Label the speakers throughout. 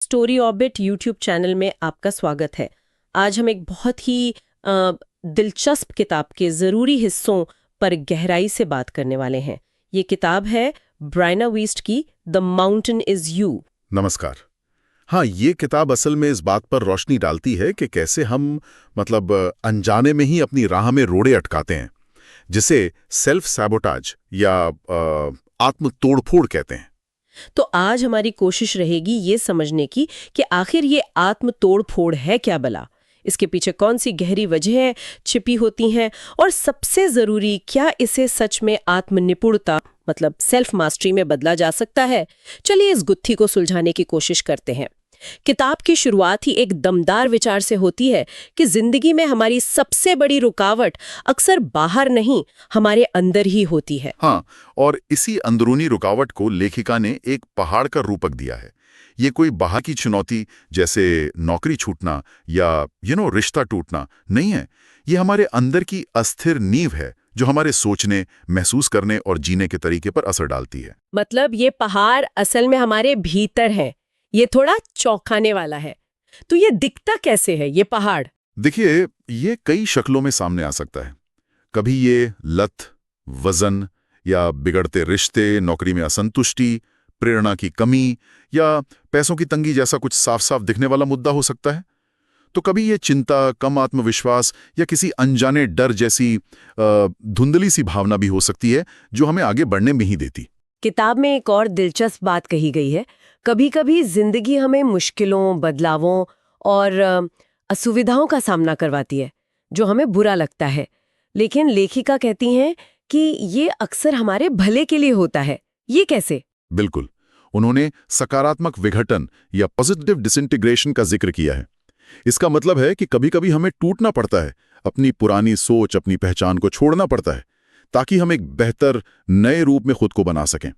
Speaker 1: Story orbit YouTube channel में आपका स्वागत है। आज हम एक बहुत ही दिलचस्प किताब के ज़रूरी हिस्सों पर गहराई से बात करने वाले हैं। ये किताब है ब्रायना वीस्ट की द माउंटेन इज यू।
Speaker 2: नमस्कार। हाँ, ये किताब असल में इस बात पर रोशनी डालती है कि कैसे हम अनजाने में ही अपनी राह में रोड़े अटकाते हैं, जिसे सेल्फ सैबोटाज या आत्म तोड़फोड़ कहते हैं।
Speaker 1: तो आज हमारी कोशिश रहेगी ये समझने की कि आखिर ये आत्म तोड़ फोड़ है क्या भला, इसके पीछे कौन सी गहरी वजहें छिपी होती हैं, और सबसे जरूरी क्या इसे सच में आत्म निपुणता मतलब सेल्फ मास्टरी में बदला जा सकता है। चलिए इस गुत्थी को सुलझाने की कोशिश करते हैं। किताब की शुरुआत ही एक दमदार विचार से होती है कि जिंदगी में हमारी सबसे बड़ी रुकावट अक्सर बाहर नहीं, हमारे अंदर ही होती है।
Speaker 2: हाँ, और इसी अंदरूनी रुकावट को लेखिका ने एक पहाड़ का रूपक दिया है। ये कोई बाहर की चुनौती जैसे नौकरी छूटना या रिश्ता टूटना नहीं है। ये हमारे अंदर की अस्थिर नींव है जो हमारे सोचने, महसूस करने और जीने के तरीके पर असर डालती है।
Speaker 1: मतलब ये पहाड़ असल में हमारे भीतर है। ये थोड़ा चौंकाने वाला है। तो ये दिखता कैसे है ये पहाड़?
Speaker 2: देखिए, ये कई शक्लों में सामने आ सकता है। कभी ये लत, वजन या बिगड़ते रिश्ते, नौकरी में असंतुष्टि, प्रेरणा की कमी या पैसों की तंगी जैसा कुछ साफ साफ दिखने वाला मुद्दा हो सकता है। तो कभी ये चिंता, कम आत्मविश्वास या किसी अनजाने डर जैसी धुंधली सी भावना भी हो सकती है जो हमें आगे बढ़ने में ही देती।
Speaker 1: किताब में एक और दिलचस्प बात कही गई है। कभी कभी जिंदगी हमें मुश्किलों, बदलावों और असुविधाओं का सामना करवाती है जो हमें बुरा लगता है, लेकिन लेखिका कहती हैं कि ये अक्सर हमारे भले के लिए होता है। ये कैसे?
Speaker 2: बिल्कुल, उन्होंने सकारात्मक विघटन या पॉजिटिव डिसइंटीग्रेशन का जिक्र किया है। इसका मतलब है कि कभी-कभी हमें टूटना पड़ता है, अपनी पुरानी सोच, अपनी पहचान को छोड़ना पड़ता है, ताकि हम एक बेहतर नए रूप में खुद को बना सकें।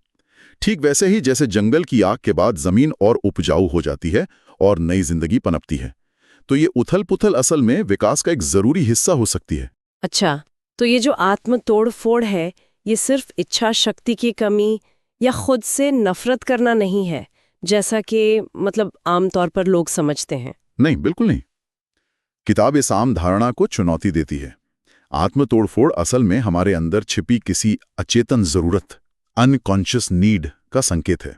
Speaker 2: ठीक वैसे ही जैसे जंगल की आग के बाद जमीन और उपजाऊ हो जाती है और नई जिंदगी पनपती है, तो ये उथल-पुथल असल में विकास का एक जरूरी हिस्सा हो सकती है।
Speaker 1: अच्छा, तो ये जो आत्म तोड़ फोड़ है, ये सिर्फ इच्छा शक्ति की कमी या खुद से नफरत करना नहीं है, जैसा कि आमतौर पर लोग समझते हैं?
Speaker 2: नहीं, बिल्कुल नहीं। किताब इस आम धारणा को चुनौती देती है। आत्म तोड़फोड़ असल में हमारे अंदर छिपी किसी अचेतन जरूरत, अनकॉन्शियस नीड का संकेत है।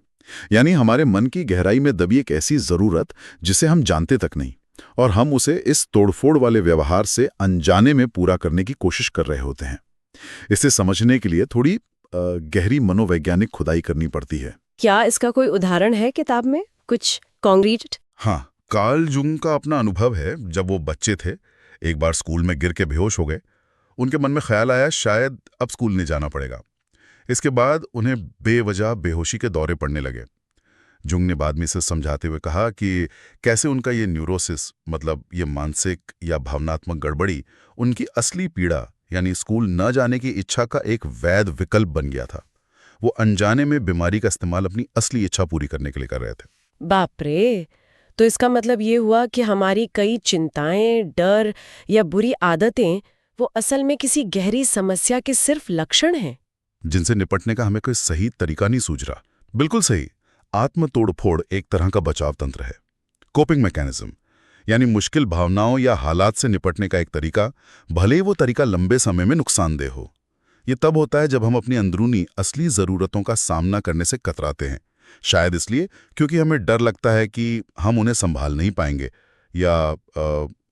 Speaker 2: यानी हमारे मन की गहराई में दबी एक ऐसी जरूरत जिसे हम जानते तक नहीं, और हम उसे इस तोड़फोड़ वाले व्यवहार से अनजाने में पूरा करने की कोशिश कर रहे होते हैं। इसे समझने के लिए थोड़ी गहरी मनोवैज्ञानिक खुदाई करनी पड़ती है।
Speaker 1: क्या इसका कोई उदाहरण है किताब में, कुछ कॉन्क्रीट?
Speaker 2: हाँ, कार्ल जुंग का अपना अनुभव है। जब वो बच्चे थे, एक बार स्कूल में गिर के बेहोश हो गए। उनके मन में ख्याल आया शायद अब स्कूल नहीं जाना पड़ेगा। इसके बाद उन्हें बेवजह बेहोशी के दौरे पड़ने लगे। जुंग ने बाद में इसे समझाते हुए कहा कि कैसे उनका ये न्यूरोसिस, ये मानसिक या भावनात्मक गड़बड़ी, उनकी असली पीड़ा यानी स्कूल न जाने की इच्छा का एक वैध विकल्प बन गया था। वो अनजाने में बीमारी का इस्तेमाल अपनी असली इच्छा पूरी करने के लिए कर रहे थे।
Speaker 1: बाप रे! तो इसका मतलब ये हुआ कि हमारी कई चिंताएं, डर या बुरी आदतें वो असल में किसी गहरी समस्या के सिर्फ लक्षण हैं,
Speaker 2: जिनसे निपटने का हमें कोई सही तरीका नहीं सूझ रहा। बिल्कुल सही। आत्म तोड़फोड़ एक तरह का बचाव तंत्र है, कोपिंग मैकेनिज्म, यानी मुश्किल भावनाओं या हालात से निपटने का एक तरीका, भले ही वो तरीका लंबे समय में नुकसानदेह हो। ये तब होता है जब हम अपनी अंदरूनी असली जरूरतों का सामना करने से कतराते हैं, शायद इसलिए क्योंकि हमें डर लगता है कि हम उन्हें संभाल नहीं पाएंगे या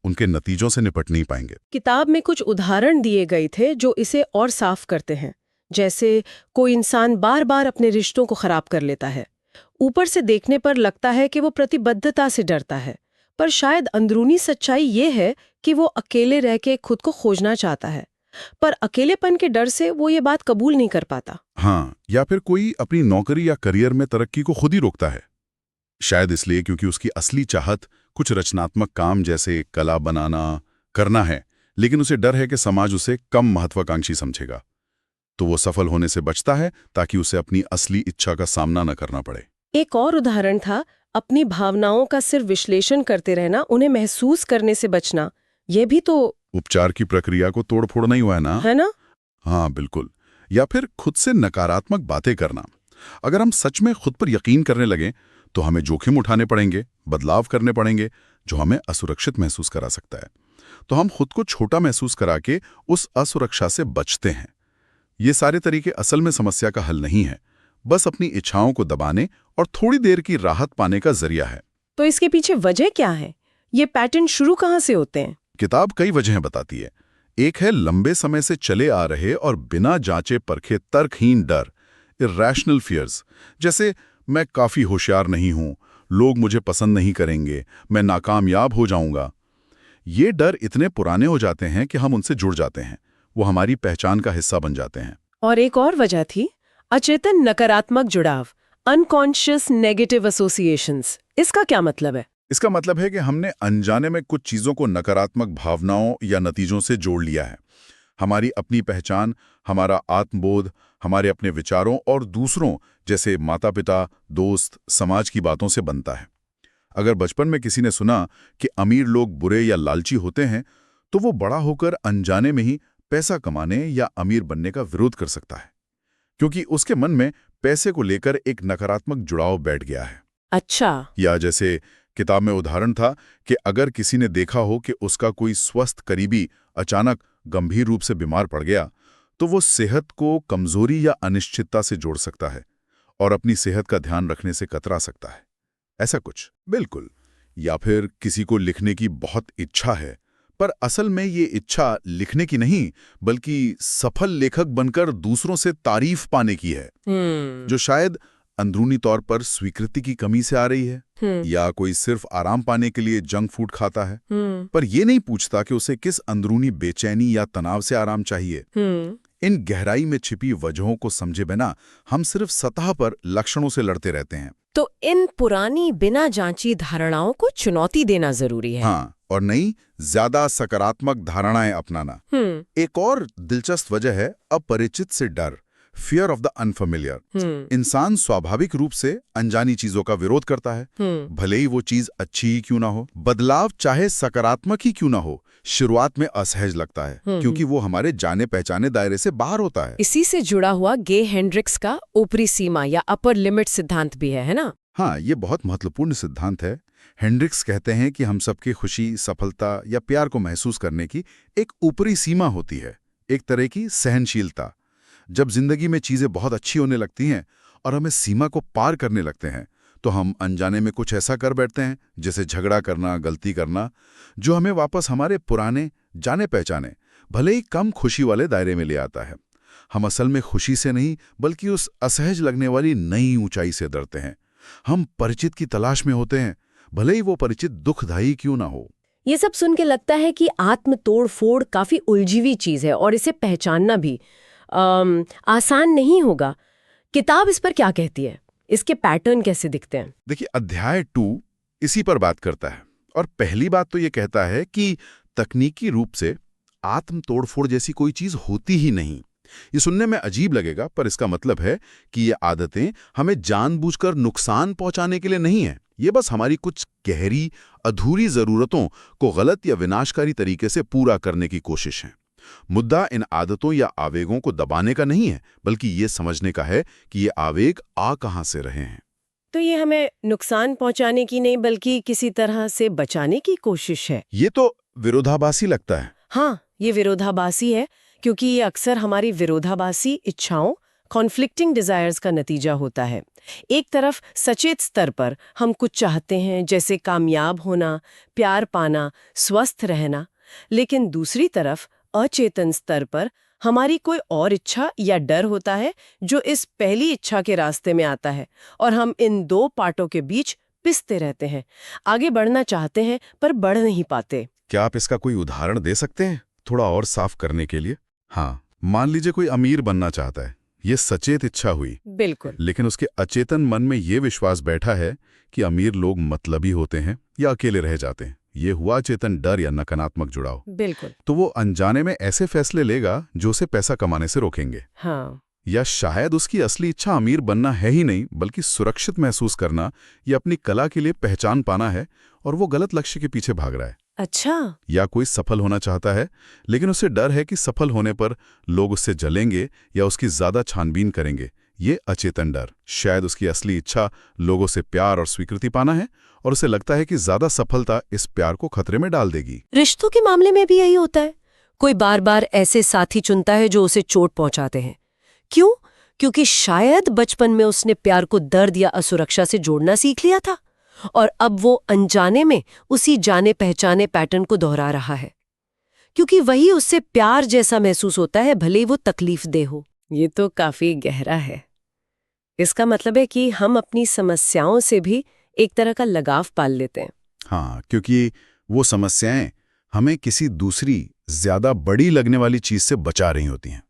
Speaker 2: उनके नतीजों से निपट नहीं पाएंगे।
Speaker 1: किताब में कुछ उदाहरण दिए गए थे जो इसे और साफ करते हैं। जैसे कोई इंसान बार बार अपने रिश्तों को खराब कर लेता है। ऊपर से देखने पर लगता है कि वो प्रतिबद्धता से डरता है, पर शायद अंदरूनी सच्चाई ये है कि वो अकेले रह के खुद को खोजना चाहता है, पर अकेलेपन के डर से वो ये बात कबूल नहीं कर पाता।
Speaker 2: हाँ, या फिर कोई अपनी नौकरी या करियर में तरक्की को खुद ही रोकता है, शायद इसलिए क्योंकि उसकी असली चाहत कुछ रचनात्मक काम जैसे कला बनाना करना है, लेकिन उसे डर है कि समाज उसे कम महत्वाकांक्षी समझेगा। तो वो सफल होने से बचता है ताकि उसे अपनी असली इच्छा का सामना न करना पड़े।
Speaker 1: एक और उदाहरण था अपनी भावनाओं का सिर्फ विश्लेषण करते रहना, उन्हें महसूस करने से बचना। ये भी तो
Speaker 2: उपचार की प्रक्रिया को तोड़फोड़ नहीं हुआ
Speaker 1: है ना?
Speaker 2: हाँ, बिल्कुल। या फिर खुद से नकारात्मक बातें करना। अगर हम सच में खुद पर यकीन करने लगें तो हमें जोखिम उठाने पड़ेंगे, बदलाव करने पड़ेंगे, जो हमें असुरक्षित महसूस करा सकता है। तो हम खुद को छोटा महसूस करा के उस असुरक्षा से बचते हैं। ये सारे तरीके असल में समस्या का हल नहीं है, बस अपनी इच्छाओं को दबाने और थोड़ी देर की राहत पाने का जरिया है।
Speaker 1: तो इसके पीछे वजह क्या है? ये पैटर्न शुरू कहाँ से होते हैं?
Speaker 2: किताब कई वजहें बताती है। एक है लंबे समय से चले आ रहे और बिना जांचे परखे तर्कहीन डर, इर्रेशनल फियर्स, जैसे मैं काफी होशियार नहीं हूं, लोग मुझे पसंद नहीं करेंगे, मैं नाकामयाब हो जाऊंगा। ये डर इतने पुराने हो जाते हैं कि हम उनसे जुड़ जाते हैं, वो हमारी पहचान का हिस्सा बन जाते हैं।
Speaker 1: और एक और वजह थी अचेतन नकारात्मक जुड़ाव, अनकॉन्शियस नेगेटिव एसोसिएशंस। इसका क्या मतलब है?
Speaker 2: इसका मतलब है कि हमने अनजाने में कुछ चीजों को नकारात्मक भावनाओं या नतीजों से जोड़ लिया है। हमारी अपनी पहचान, हमारा आत्मबोध, हमारे अपने विचारों और दूसरों जैसे माता-पिता, दोस्त, समाज की बातों से बनता है। अगर बचपन में किसी ने सुना कि अमीर लोग बुरे या लालची होते हैं, तो वो बड़ा होकर अनजाने में ही पैसा कमाने या अमीर बनने का विरोध कर सकता है, क्योंकि उसके मन में पैसे को लेकर एक नकारात्मक जुड़ाव बैठ गया है।
Speaker 1: अच्छा।
Speaker 2: या जैसे किताब में उदाहरण था कि अगर किसी ने देखा हो कि उसका कोई स्वस्थ करीबी अचानक गंभीर रूप से बीमार पड़ गया, तो वो सेहत को कमजोरी या अनिश्चितता से जोड़ सकता है और अपनी सेहत का ध्यान रखने से कतरा सकता है। ऐसा कुछ बिल्कुल। या फिर किसी को लिखने की बहुत इच्छा है, पर असल में ये इच्छा लिखने की नहीं बल्कि सफल लेखक बनकर दूसरों से तारीफ पाने की है, जो शायद अंदरूनी तौर पर स्वीकृति की कमी से आ रही है। या कोई सिर्फ आराम पाने के लिए जंक फूड खाता है, पर ये नहीं पूछता कि उसे किस अंदरूनी बेचैनी या तनाव से आराम चाहिए। इन गहराई में छिपी वजहों को समझे बिना हम सिर्फ सतह पर लक्षणों से लड़ते रहते हैं।
Speaker 1: तो इन पुरानी बिना जांची धारणाओं को चुनौती देना जरूरी है।
Speaker 2: हाँ, और नई ज्यादा सकारात्मक धारणाएं अपनाना। एक और दिलचस्प वजह है अपरिचित से डर, फियर ऑफ द अनफेमिलियर। इंसान स्वाभाविक रूप से अनजानी चीजों का विरोध करता है, भले ही वो चीज अच्छी ही क्यों ना हो। बदलाव चाहे सकारात्मक ही क्यों ना हो, शुरुआत में असहज लगता है, क्योंकि वो हमारे जाने पहचाने दायरे से बाहर होता है।
Speaker 1: इसी से जुड़ा हुआ गे हेंड्रिक्स का ऊपरी सीमा या अपर लिमिट सिद्धांत भी है ना?
Speaker 2: हाँ, ये बहुत महत्वपूर्ण सिद्धांत है। हेंड्रिक्स कहते हैं कि हम सबकी खुशी, सफलता या प्यार को महसूस करने की एक ऊपरी सीमा होती है, एक तरह की सहनशीलता। जब जिंदगी में चीजें बहुत अच्छी होने लगती हैं और हमें सीमा को पार करने लगते हैं, तो हम अनजाने में कुछ ऐसा कर बैठते हैं, जैसे झगड़ा करना, गलती करना, जो हमें वापस हमारे पुराने जाने पहचाने भले ही कम खुशी वाले दायरे में ले आता है। हम असल में खुशी से नहीं बल्कि उस असहज लगने वाली नई ऊंचाई से डरते हैं। हम परिचित की तलाश में होते हैं, भले ही वो परिचित दुखदायी क्यों ना हो।
Speaker 1: ये सब सुन के लगता है कि आत्म तोड़ फोड़ काफी उलझी हुई चीज है और इसे पहचानना भी आसान नहीं होगा। किताब इस पर क्या कहती है? इसके पैटर्न कैसे दिखते हैं?
Speaker 2: देखिए, अध्याय 2 इसी पर बात करता है और पहली बात तो ये कहता है कि तकनीकी रूप से आत्म तोड़फोड़ जैसी कोई चीज होती ही नहीं। ये सुनने में अजीब लगेगा, पर इसका मतलब है कि ये आदतें हमें जानबूझकर नुकसान पहुंचाने के लिए नहीं है। ये बस हमारी कुछ गहरी अधूरी जरूरतों को गलत या विनाशकारी तरीके से पूरा करने की कोशिश है। मुद्दा इन आदतों या आवेगों को दबाने का नहीं है, बल्कि ये समझने का है कि ये आवेग आ कहां से रहे हैं।
Speaker 1: तो ये हमें नुकसान पहुंचाने की नहीं बल्कि किसी तरह से बचाने की कोशिश है।
Speaker 2: ये तो विरोधाभासी लगता है।
Speaker 1: हाँ, ये विरोधाभासी है, क्योंकि ये अक्सर हमारी विरोधाभासी इच्छाओं, कॉन्फ्लिक्टिंग डिजायर्स का नतीजा होता है। एक तरफ सचेत स्तर पर हम कुछ चाहते हैं, जैसे कामयाब होना, प्यार पाना, स्वस्थ रहना, लेकिन दूसरी तरफ अचेतन स्तर पर हमारी कोई और इच्छा या डर होता है जो इस पहली इच्छा के रास्ते में आता है, और हम इन दो पार्टों के बीच पिसते रहते हैं। आगे बढ़ना चाहते हैं पर बढ़ नहीं पाते।
Speaker 2: क्या आप इसका कोई उदाहरण दे सकते हैं, थोड़ा और साफ करने के लिए? हाँ, मान लीजिए कोई अमीर बनना चाहता है। ये सचेत इच्छा हुई,
Speaker 1: बिल्कुल,
Speaker 2: लेकिन उसके अचेतन मन में ये विश्वास बैठा है कि अमीर लोग मतलबी होते हैं या अकेले रह जाते हैं। ये हुआ चेतन डर या नकारात्मक जुड़ाव।
Speaker 1: बिल्कुल।
Speaker 2: तो वो अनजाने में ऐसे फैसले लेगा जो उसे पैसा कमाने से रोकेंगे।
Speaker 1: हाँ।
Speaker 2: या शायद उसकी असली इच्छा अमीर बनना है ही नहीं, बल्कि सुरक्षित महसूस करना या अपनी कला के लिए पहचान पाना है, और वो गलत लक्ष्य के पीछे भाग रहा है।
Speaker 1: अच्छा।
Speaker 2: या कोई सफल होना चाहता है, लेकिन उसे डर है कि सफल होने पर लोग उससे जलेंगे या उसकी ज्यादा छानबीन करेंगे ये अचेतन डर, शायद उसकी असली इच्छा लोगों से प्यार और स्वीकृति पाना है, और उसे लगता है कि ज्यादा सफलता इस प्यार को खतरे में डाल देगी।
Speaker 1: रिश्तों के मामले में भी यही होता है। कोई बार बार ऐसे साथी चुनता है जो उसे चोट पहुंचाते हैं। क्यों? क्योंकि शायद बचपन में उसने प्यार को दर्द या असुरक्षा से जोड़ना सीख लिया था, और अब वो अनजाने में उसी जाने पहचाने पैटर्न को दोहरा रहा है, क्योंकि वही उससे प्यार जैसा महसूस होता है, भले वो तकलीफ दे हो। ये तो काफी गहरा है। इसका मतलब है कि हम अपनी समस्याओं से भी एक तरह का लगाव पाल लेते हैं।
Speaker 2: हाँ, क्योंकि वो समस्याएं हमें किसी दूसरी ज्यादा बड़ी लगने वाली चीज से बचा रही होती हैं।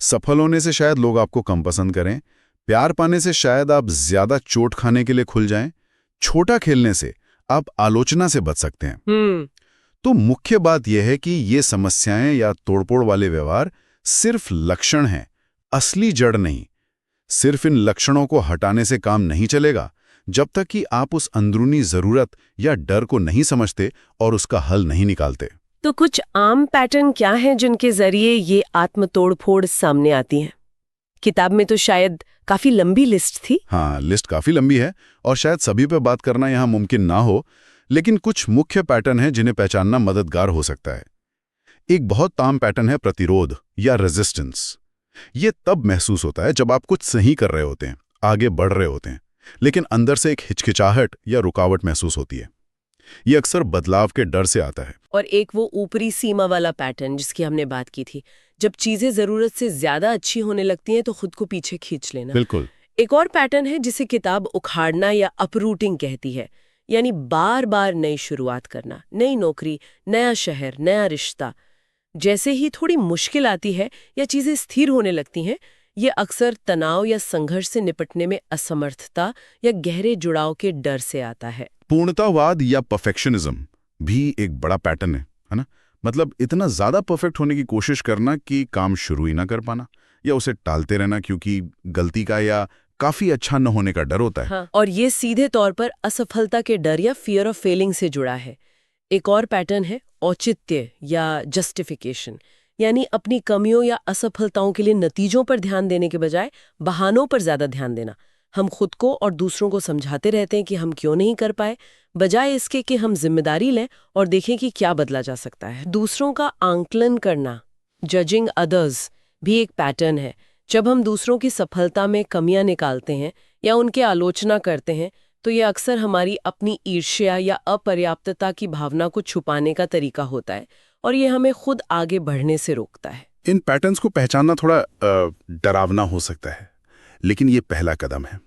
Speaker 2: सफल होने से शायद लोग आपको कम पसंद करें, प्यार पाने से शायद आप ज्यादा चोट खाने के लिए खुल जाएं, छोटा खेलने से आप आलोचना से बच सकते हैं। तो मुख्य बात यह है कि ये समस्याएं या तोड़फोड़ वाले व्यवहार सिर्फ लक्षण हैं, असली जड़ नहीं। सिर्फ इन लक्षणों को हटाने से काम नहीं चलेगा, जब तक कि आप उस अंदरूनी जरूरत या डर को नहीं समझते और उसका हल नहीं निकालते।
Speaker 1: तो कुछ आम पैटर्न क्या हैं जिनके जरिए ये आत्म तोड़फोड़ सामने आती हैं? किताब में तो शायद काफी लंबी लिस्ट थी।
Speaker 2: हाँ, लिस्ट काफी लंबी है और शायद सभी पे बात करना यहाँ मुमकिन ना हो, लेकिन कुछ मुख्य पैटर्न हैं जिन्हें पहचानना मददगार हो सकता है। एक बहुत आम पैटर्न है प्रतिरोध या रेजिस्टेंस। ये तब महसूस होता है जब आप कुछ सही कर रहे होते हैं, आगे बढ़ रहे होते हैं, लेकिन अंदर से एक हिचकिचाहट या रुकावट महसूस होती है। ये अक्सर बदलाव के डर से आता है।
Speaker 1: और एक वो ऊपरी सीमा वाला पैटर्न जिसकी हमने बात की थी, जब चीजें जरूरत से ज्यादा अच्छी होने लगती हैं तो खुद को पीछे खींच लेना।
Speaker 2: बिल्कुल।
Speaker 1: एक और पैटर्न है जिसे किताब उखाड़ना या अपरूटिंग कहती है, यानी बार बार नई शुरुआत करना, नई नौकरी, नया शहर, नया रिश्ता। जैसे ही थोड़ी मुश्किल आती है या चीजें स्थिर होने लगती हैं, ये अक्सर तनाव या संघर्ष से निपटने में असमर्थता या गहरे जुड़ाव के डर से आता है।
Speaker 2: पूर्णतावाद या परफेक्शनिज्म भी एक बड़ा पैटर्न है ना? मतलब इतना ज्यादा परफेक्ट होने की कोशिश करना कि काम शुरू ही ना कर पाना या उसे टालते रहना क्योंकि गलती का या काफी अच्छा न होने का डर होता है।
Speaker 1: हाँ, और ये सीधे तौर पर असफलता के डर या फियर ऑफ फेलिंग से जुड़ा है। एक और पैटर्न है औचित्य या जस्टिफिकेशन, यानी अपनी कमियों या असफलताओं के लिए नतीजों पर ध्यान देने के बजाय बहानों पर ज्यादा ध्यान देना। हम खुद को और दूसरों को समझाते रहते हैं कि हम क्यों नहीं कर पाए, बजाय इसके कि हम जिम्मेदारी लें और देखें कि क्या बदला जा सकता है। दूसरों का आंकलन करना, जजिंग अदर्स, भी एक पैटर्न है। जब हम दूसरों की सफलता में कमियां निकालते हैं या उनके आलोचना करते हैं, तो ये अक्सर हमारी अपनी ईर्ष्या या अपर्याप्तता की भावना को छुपाने का तरीका होता है, और ये हमें खुद आगे बढ़ने से रोकता है।
Speaker 2: इन पैटर्न्स को पहचानना थोड़ा डरावना हो सकता है, लेकिन ये पहला कदम है।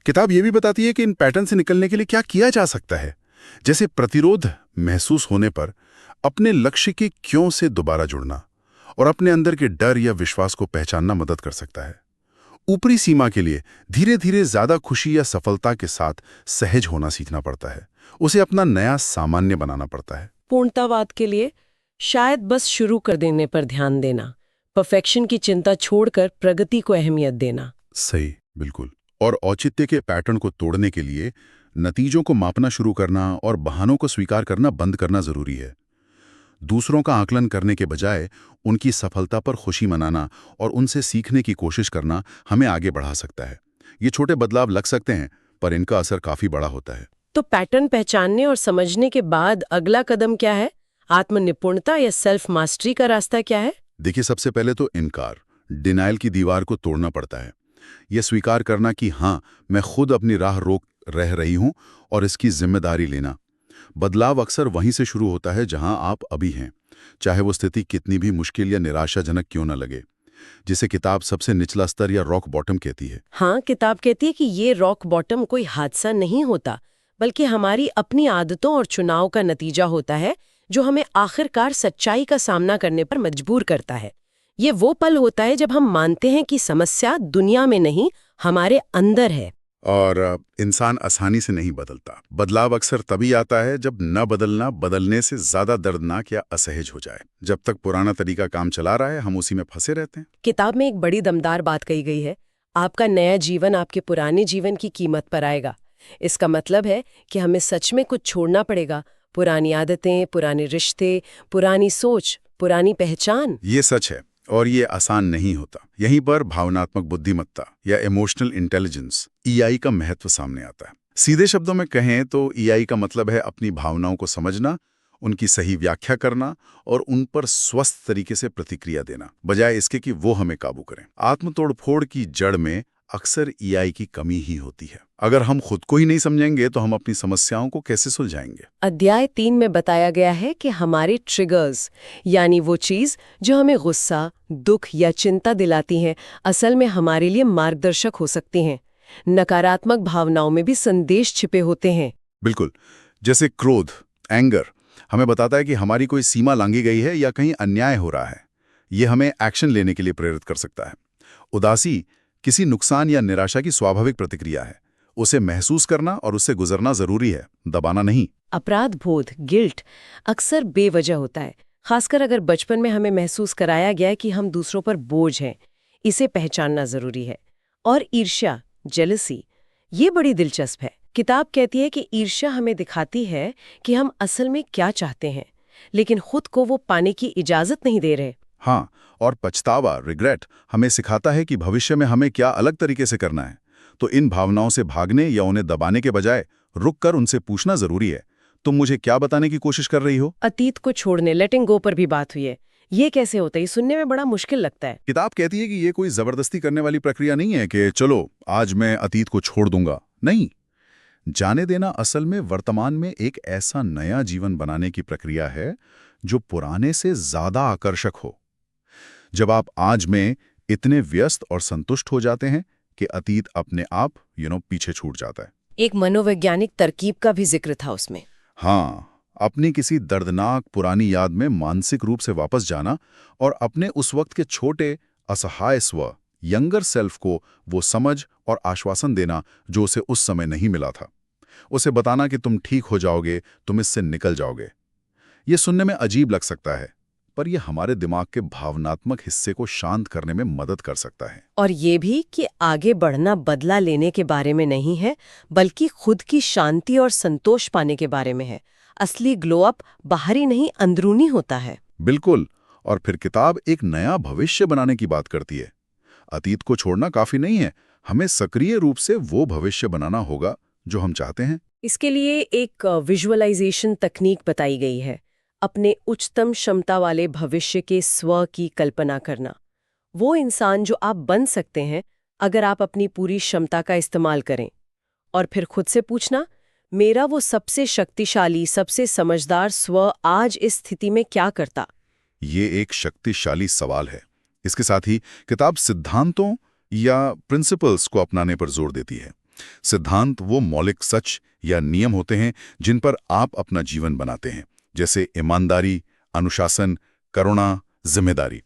Speaker 2: किताब ये भी बताती है कि इन पैटर्न से निकलने के लिए क्या किया जा सकता है। जैसे प्रतिरोध महसूस होने पर अपने लक्ष्य के क्यों से दोबारा जुड़ना और अपने अंदर के डर या विश्वास को पहचानना मदद कर सकता है। ऊपरी सीमा के लिए धीरे धीरे ज्यादा खुशी या सफलता के साथ सहज होना सीखना पड़ता है, उसे अपना नया सामान्य बनाना पड़ता है।
Speaker 1: पूर्णतावाद के लिए शायद बस शुरू कर देने पर ध्यान देना, परफेक्शन की चिंता छोड़कर प्रगति को अहमियत देना।
Speaker 2: सही, बिल्कुल। और औचित्य के पैटर्न को तोड़ने के लिए नतीजों को मापना शुरू करना और बहानों को स्वीकार करना बंद करना जरूरी है। दूसरों का आकलन करने के बजाय उनकी सफलता पर खुशी मनाना और उनसे सीखने की कोशिश करना हमें आगे बढ़ा सकता है। ये छोटे बदलाव लग सकते हैं, पर इनका असर काफी बड़ा होता है।
Speaker 1: तो पैटर्न पहचानने और समझने के बाद अगला कदम क्या है? आत्मनिपुणता या सेल्फ मास्टरी का रास्ता क्या है?
Speaker 2: देखिए, सबसे पहले तो इनकार, डिनाइल की दीवार को तोड़ना पड़ता है। यह स्वीकार करना कि हाँ, मैं खुद अपनी राह रोक रह रही हूं और इसकी जिम्मेदारी लेना। बदलाव अक्सर वहीं से शुरू होता है जहां आप अभी हैं, चाहे वो स्थिति कितनी भी मुश्किल या निराशाजनक क्यों न लगे, जिसे किताब सबसे निचला स्तर या रॉक बॉटम कहती है।
Speaker 1: हाँ, किताब कहती है कि ये रॉक बॉटम कोई हादसा नहीं होता, बल्कि हमारी अपनी आदतों और चुनाव का नतीजा होता है, जो हमें आखिरकार सच्चाई का सामना करने पर मजबूर करता है। ये वो पल होता है जब हम मानते हैं कि समस्या दुनिया में नहीं, हमारे अंदर है।
Speaker 2: और इंसान आसानी से नहीं बदलता। बदलाव अक्सर तभी आता है जब न बदलना बदलने से ज्यादा दर्दनाक या असहज हो जाए। जब तक पुराना तरीका काम चला रहा है, हम उसी में फंसे रहते हैं।
Speaker 1: किताब में एक बड़ी दमदार बात कही गई है, आपका नया जीवन आपके पुराने जीवन की कीमत पर आएगा। इसका मतलब है कि हमें सच में कुछ छोड़ना पड़ेगा, पुरानी आदतें, पुराने रिश्ते, पुरानी सोच, पुरानी पहचान।
Speaker 2: ये सच है। और ये आसान नहीं होता। यहीं पर भावनात्मक बुद्धिमत्ता या इमोशनल इंटेलिजेंस ईआई का महत्व सामने आता है। सीधे शब्दों में कहें तो ईआई का मतलब है अपनी भावनाओं को समझना, उनकी सही व्याख्या करना और उन पर स्वस्थ तरीके से प्रतिक्रिया देना, बजाय इसके कि वो हमें काबू करें। आत्मतोड़फोड़ की जड़ में अक्सर ईआई की कमी ही होती है। अगर हम खुद को ही नहीं समझेंगे तो हम अपनी समस्याओं को कैसे सुलझाएंगे?
Speaker 1: अध्याय 3 में बताया गया है कि हमारे ट्रिगर्स, यानी वो चीज जो हमें गुस्सा, दुख या चिंता दिलाती हैं, असल में हमारे लिए मार्गदर्शक हो सकती हैं। नकारात्मक भावनाओं में भी संदेश छिपे होते हैं।
Speaker 2: बिल्कुल। जैसे क्रोध, एंगर हमें बताता है कि हमारी कोई सीमा लांघी गई है या कहीं अन्याय हो रहा है। ये हमें एक्शन लेने के लिए प्रेरित कर सकता है। उदासी किसी नुकसान या निराशा की स्वाभाविक प्रतिक्रिया है। उसे महसूस करना और उससे गुजरना जरूरी है, दबाना नहीं।
Speaker 1: अपराध बोध, गिल्ट, अक्सर बेवजह होता है, खासकर अगर बचपन में हमें महसूस कराया गया है कि हम दूसरों पर बोझ हैं। इसे पहचानना जरूरी है। और ईर्ष्या, जेलसी, ये बड़ी दिलचस्प है। किताब कहती है कि ईर्ष्या हमें दिखाती है कि हम असल में क्या चाहते हैं, लेकिन खुद को वो पाने की इजाजत नहीं दे रहे।
Speaker 2: हाँ, और पछतावा, रिग्रेट हमें सिखाता है कि भविष्य में हमें क्या अलग तरीके से करना है। तो इन भावनाओं से भागने या उन्हें दबाने के बजाय रुककर उनसे पूछना जरूरी है, तुम मुझे क्या बताने की कोशिश कर रही हो?
Speaker 1: अतीत को छोड़ने, लेटिंग गो पर भी बात हुई है। ये कैसे होता है? ये सुनने में बड़ा मुश्किल लगता है।
Speaker 2: किताब कहती है कि ये कोई जबरदस्ती करने वाली प्रक्रिया नहीं है कि चलो आज मैं अतीत को छोड़ दूंगा। नहीं, जाने देना असल में वर्तमान में एक ऐसा नया जीवन बनाने की प्रक्रिया है जो पुराने से ज्यादा आकर्षक हो। जब आप आज में इतने व्यस्त और संतुष्ट हो जाते हैं कि अतीत अपने आप पीछे छूट जाता है।
Speaker 1: एक मनोवैज्ञानिक तरकीब का भी जिक्र था उसमें।
Speaker 2: हाँ, अपनी किसी दर्दनाक पुरानी याद में मानसिक रूप से वापस जाना और अपने उस वक्त के छोटे असहाय स्व, यंगर सेल्फ को वो समझ और आश्वासन देना जो उसे उस समय नहीं मिला था। उसे बताना कि तुम ठीक हो जाओगे, तुम इससे निकल जाओगे। ये सुनने में अजीब लग सकता है, पर यह हमारे दिमाग के भावनात्मक हिस्से को शांत करने में मदद कर सकता है।
Speaker 1: और ये भी कि आगे बढ़ना बदला लेने के बारे में नहीं है, बल्कि खुद की शांति और संतोष पाने के बारे में है। असली ग्लो अप बाहरी नहीं, अंदरूनी होता है।
Speaker 2: बिल्कुल। और फिर किताब एक नया भविष्य बनाने की बात करती है। अतीत को छोड़ना काफी नहीं है, हमें सक्रिय रूप से वो भविष्य बनाना होगा जो हम चाहते हैं।
Speaker 1: इसके लिए एक विजुअलाइजेशन तकनीक बताई गई है। अपने उच्चतम क्षमता वाले भविष्य के स्व की कल्पना करना। वो इंसान जो आप बन सकते हैं अगर आप अपनी पूरी क्षमता का इस्तेमाल करें। और फिर खुद से पूछना, मेरा वो सबसे शक्तिशाली, सबसे समझदार स्व आज इस स्थिति में क्या करता?
Speaker 2: ये एक शक्तिशाली सवाल है। इसके साथ ही किताब सिद्धांतों या प्रिंसिपल्स को अपनाने पर जोर देती है। सिद्धांत वो मौलिक सच या नियम होते हैं जिन पर आप अपना जीवन बनाते हैं, जैसे ईमानदारी, अनुशासन, करुणा, जिम्मेदारी।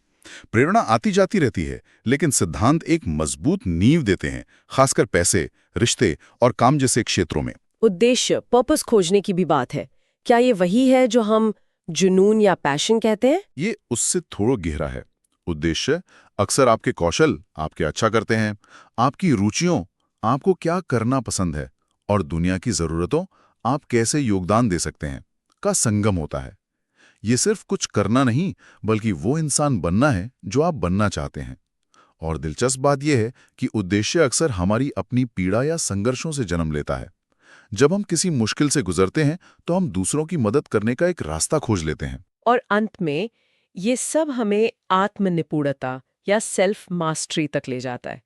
Speaker 2: प्रेरणा आती जाती रहती है, लेकिन सिद्धांत एक मजबूत नींव देते हैं, खासकर पैसे, रिश्ते और काम जैसे क्षेत्रों में।
Speaker 1: उद्देश्य, पर्पस खोजने की भी बात है। क्या ये वही है जो हम जुनून या पैशन कहते हैं?
Speaker 2: ये उससे थोड़ा गहरा है। उद्देश्य अक्सर आपके कौशल आपके अच्छा करते हैं, आपकी रुचियों आपको क्या करना पसंद है और दुनिया की जरूरतों आप कैसे योगदान दे सकते हैं का संगम होता है। ये सिर्फ कुछ करना नहीं, बल्कि वो इंसान बनना है जो आप बनना चाहते हैं। और दिलचस्प बात यह है कि उद्देश्य अक्सर हमारी अपनी पीड़ा या संघर्षों से जन्म लेता है। जब हम किसी मुश्किल से गुजरते हैं तो हम दूसरों की मदद करने का एक रास्ता खोज लेते हैं।
Speaker 1: और अंत में ये सब हमें आत्मनिपुणता या सेल्फ मास्टरी तक ले जाता है।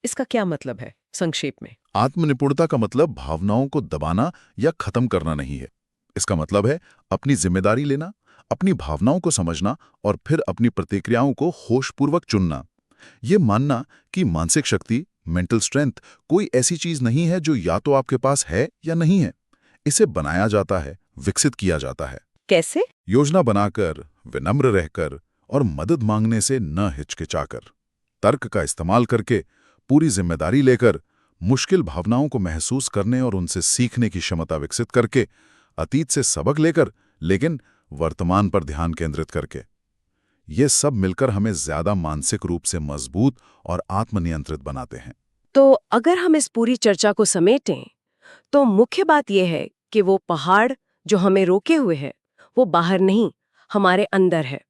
Speaker 1: इसका क्या मतलब है संक्षेप में?
Speaker 2: आत्मनिपुणता का मतलब भावनाओं को दबाना या खत्म करना नहीं है। इसका मतलब है अपनी जिम्मेदारी लेना, अपनी भावनाओं को समझना और फिर अपनी प्रतिक्रियाओं को होशपूर्वक चुनना। ये मानना कि मानसिक शक्ति, मेंटल स्ट्रेंथ कोई ऐसी चीज नहीं है जो या तो आपके पास है या नहीं है। इसे बनाया जाता है, विकसित किया जाता है।
Speaker 1: कैसे?
Speaker 2: योजना बनाकर, विनम्र रहकर और मदद मांगने से न हिचकिचाकर, तर्क का इस्तेमाल करके, पूरी जिम्मेदारी लेकर, मुश्किल भावनाओं को महसूस करने और उनसे सीखने की क्षमता विकसित करके, अतीत से सबक लेकर, लेकिन वर्तमान पर ध्यान केंद्रित करके। ये सब मिलकर हमें ज्यादा मानसिक रूप से मजबूत और आत्मनियंत्रित बनाते हैं।
Speaker 1: तो अगर हम इस पूरी चर्चा को समेटें तो मुख्य बात यह है कि वो पहाड़ जो हमें रोके हुए है वो बाहर नहीं, हमारे अंदर है।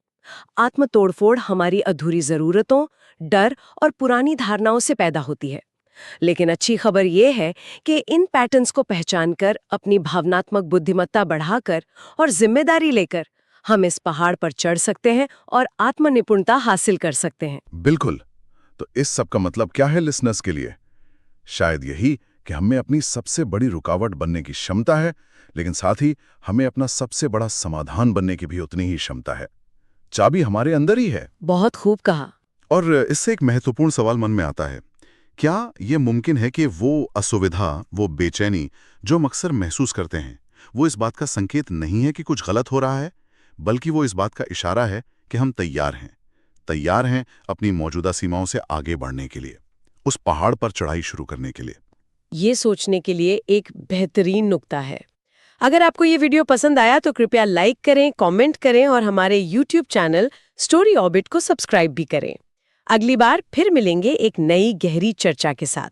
Speaker 1: आत्म तोड़फोड़ हमारी अधूरी जरूरतों, डर और पुरानी धारणाओं से पैदा होती है। लेकिन अच्छी खबर ये है कि इन पैटर्न्स को पहचानकर, अपनी भावनात्मक बुद्धिमत्ता बढ़ाकर और जिम्मेदारी लेकर हम इस पहाड़ पर चढ़ सकते हैं और आत्मनिपुणता हासिल कर सकते हैं।
Speaker 2: बिल्कुल। तो इस सब का मतलब क्या है लिसनर्स के लिए? शायद यही कि हमें अपनी सबसे बड़ी रुकावट बनने की क्षमता है, लेकिन साथ ही हमें अपना सबसे बड़ा समाधान बनने की भी उतनी ही क्षमता है। चाबी हमारे अंदर ही है।
Speaker 1: बहुत खूब कहा।
Speaker 2: और इससे एक महत्वपूर्ण सवाल मन में आता है, क्या ये मुमकिन है कि वो असुविधा, वो बेचैनी जो हम अक्सर महसूस करते हैं, वो इस बात का संकेत नहीं है कि कुछ गलत हो रहा है, बल्कि वो इस बात का इशारा है कि हम तैयार हैं अपनी मौजूदा सीमाओं से आगे बढ़ने के लिए, उस पहाड़ पर चढ़ाई शुरू करने के लिए।
Speaker 1: ये सोचने के लिए एक बेहतरीन नुक्ता है। अगर आपको ये वीडियो पसंद आया तो कृपया लाइक करें, कमेंट करें और हमारे YouTube चैनल स्टोरी ऑर्बिट को सब्सक्राइब भी करें। अगली बार फिर मिलेंगे एक नई गहरी चर्चा के साथ।